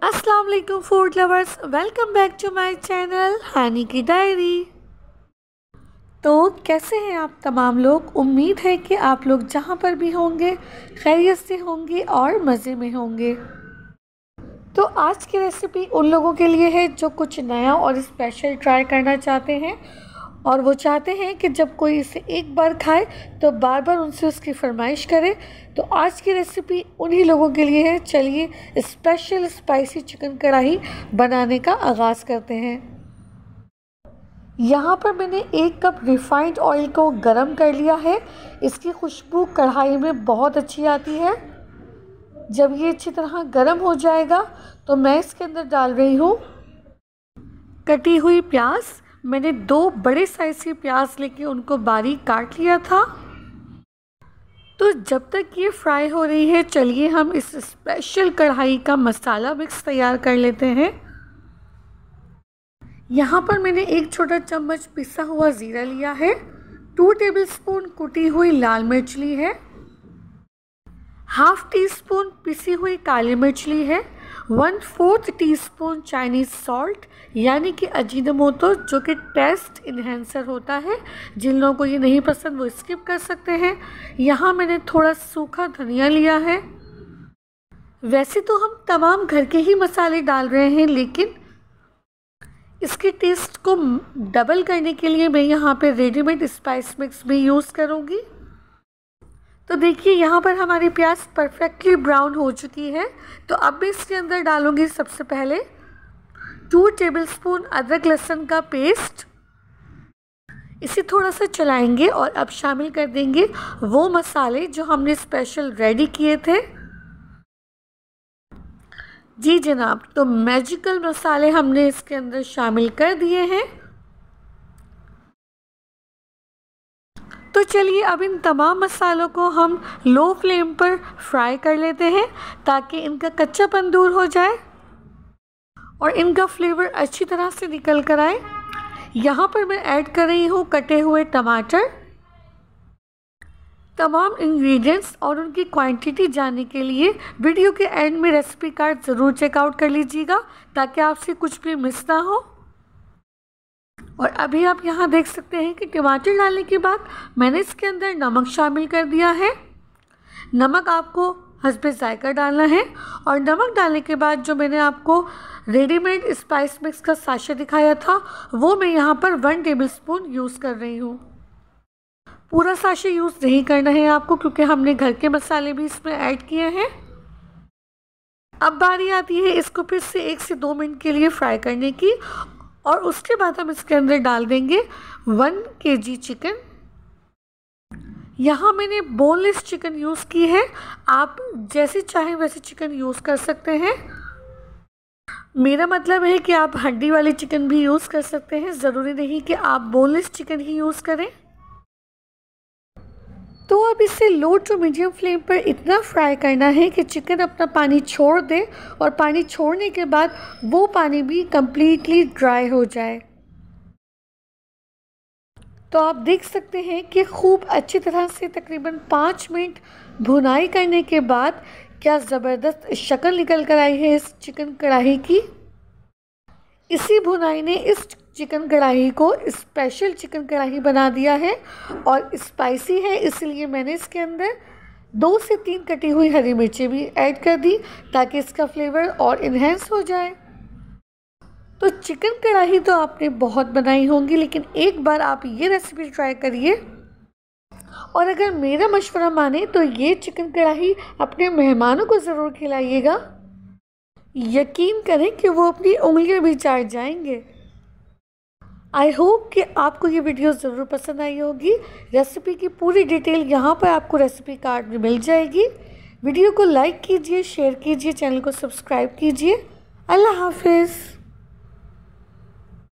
अस्सलाम वालेकुम food lovers, welcome back to my channel Hani की डायरी। तो कैसे हैं आप तमाम लोग। उम्मीद है कि आप लोग जहां पर भी होंगे खैरियत से होंगे और मज़े में होंगे। तो आज की रेसिपी उन लोगों के लिए है जो कुछ नया और स्पेशल ट्राई करना चाहते हैं और वो चाहते हैं कि जब कोई इसे एक बार खाए तो बार बार उनसे उसकी फरमाइश करे। तो आज की रेसिपी उन्हीं लोगों के लिए है। चलिए स्पेशल स्पाइसी चिकन कढ़ाई बनाने का आगाज़ करते हैं। यहाँ पर मैंने 1 कप रिफाइंड ऑयल को गरम कर लिया है। इसकी खुशबू कढ़ाई में बहुत अच्छी आती है। जब ये अच्छी तरह गरम हो जाएगा तो मैं इसके अंदर डाल रही हूँ कटी हुई प्याज। मैंने 2 बड़े साइज़ की प्याज लेके उनको बारीक काट लिया था। तो जब तक ये फ्राई हो रही है चलिए हम इस स्पेशल कढ़ाई का मसाला मिक्स तैयार कर लेते हैं। यहाँ पर मैंने 1 छोटा चम्मच पिसा हुआ ज़ीरा लिया है, 2 टेबलस्पून कुटी हुई लाल मिर्च ली है, हाफ टी स्पून पिसी हुई काली मिर्च ली है, 1/4 टीस्पून चाइनीज़ सॉल्ट यानी कि अजीनोमोटो जो कि टेस्ट इन्हेंसर होता है। जिन लोगों को ये नहीं पसंद वो स्किप कर सकते हैं। यहाँ मैंने थोड़ा सूखा धनिया लिया है। वैसे तो हम तमाम घर के ही मसाले डाल रहे हैं, लेकिन इसके टेस्ट को डबल करने के लिए मैं यहाँ पे रेडीमेड स्पाइस मिक्स भी यूज़ करूँगी। तो देखिए यहाँ पर हमारी प्याज परफेक्टली ब्राउन हो चुकी है। तो अब मैं इसके अंदर डालूँगी सबसे पहले 2 टेबलस्पून अदरक लहसुन का पेस्ट। इसे थोड़ा सा चलाएंगे और अब शामिल कर देंगे वो मसाले जो हमने स्पेशल रेडी किए थे। जी जनाब, तो मैजिकल मसाले हमने इसके अंदर शामिल कर दिए हैं। तो चलिए अब इन तमाम मसालों को हम लो फ्लेम पर फ्राई कर लेते हैं ताकि इनका कच्चापन दूर हो जाए और इनका फ्लेवर अच्छी तरह से निकल कर आए। यहाँ पर मैं ऐड कर रही हूँ कटे हुए टमाटर। तमाम इंग्रेडिएंट्स और उनकी क्वांटिटी जानने के लिए वीडियो के एंड में रेसिपी कार्ड ज़रूर चेकआउट कर लीजिएगा ताकि आपसे कुछ भी मिस ना हो। और अभी आप यहाँ देख सकते हैं कि टमाटर डालने के बाद मैंने इसके अंदर नमक शामिल कर दिया है। नमक आपको हस्बे ज़ायका डालना है और नमक डालने के बाद जो मैंने आपको रेडीमेड स्पाइस मिक्स का साशे दिखाया था वो मैं यहाँ पर 1 टेबलस्पून यूज़ कर रही हूँ। पूरा साशे यूज़ नहीं करना है आपको क्योंकि हमने घर के मसाले भी इसमें ऐड किए हैं। अब बारी आती है इसको फिर से 1 से 2 मिनट के लिए फ्राई करने की और उसके बाद हम इसके अंदर डाल देंगे 1 kg चिकन। यहाँ मैंने बोनलेस चिकन यूज़ की है। आप जैसे चाहें वैसे चिकन यूज़ कर सकते हैं। मेरा मतलब है कि आप हड्डी वाली चिकन भी यूज़ कर सकते हैं, ज़रूरी नहीं कि आप बोनलेस चिकन ही यूज़ करें। तो अब इसे लो टू मीडियम फ्लेम पर इतना फ्राई करना है कि चिकन अपना पानी छोड़ दे और पानी छोड़ने के बाद वो पानी भी कम्प्लीटली ड्राई हो जाए। तो आप देख सकते हैं कि खूब अच्छी तरह से तकरीबन 5 मिनट भुनाई करने के बाद क्या ज़बरदस्त शक्ल निकल कर आई है इस चिकन कढ़ाई की। इसी भुनाई ने इस चिकन कढ़ाई को स्पेशल चिकन कढ़ाई बना दिया है और स्पाइसी है, इसलिए मैंने इसके अंदर 2 से 3 कटी हुई हरी मिर्चें भी ऐड कर दी ताकि इसका फ्लेवर और इन्हेंस हो जाए। तो चिकन कढ़ाई तो आपने बहुत बनाई होंगी, लेकिन एक बार आप ये रेसिपी ट्राई करिए और अगर मेरा मशवरा माने तो ये चिकन कढ़ाई अपने मेहमानों को ज़रूर खिलाइएगा। यकीन करें कि वो अपनी उंगलियां भी चाट जाएंगे। आई होप कि आपको ये वीडियो ज़रूर पसंद आई होगी। रेसिपी की पूरी डिटेल यहाँ पर आपको रेसिपी कार्ड में मिल जाएगी। वीडियो को लाइक कीजिए, शेयर कीजिए, चैनल को सब्सक्राइब कीजिए। अल्लाह हाफिज़।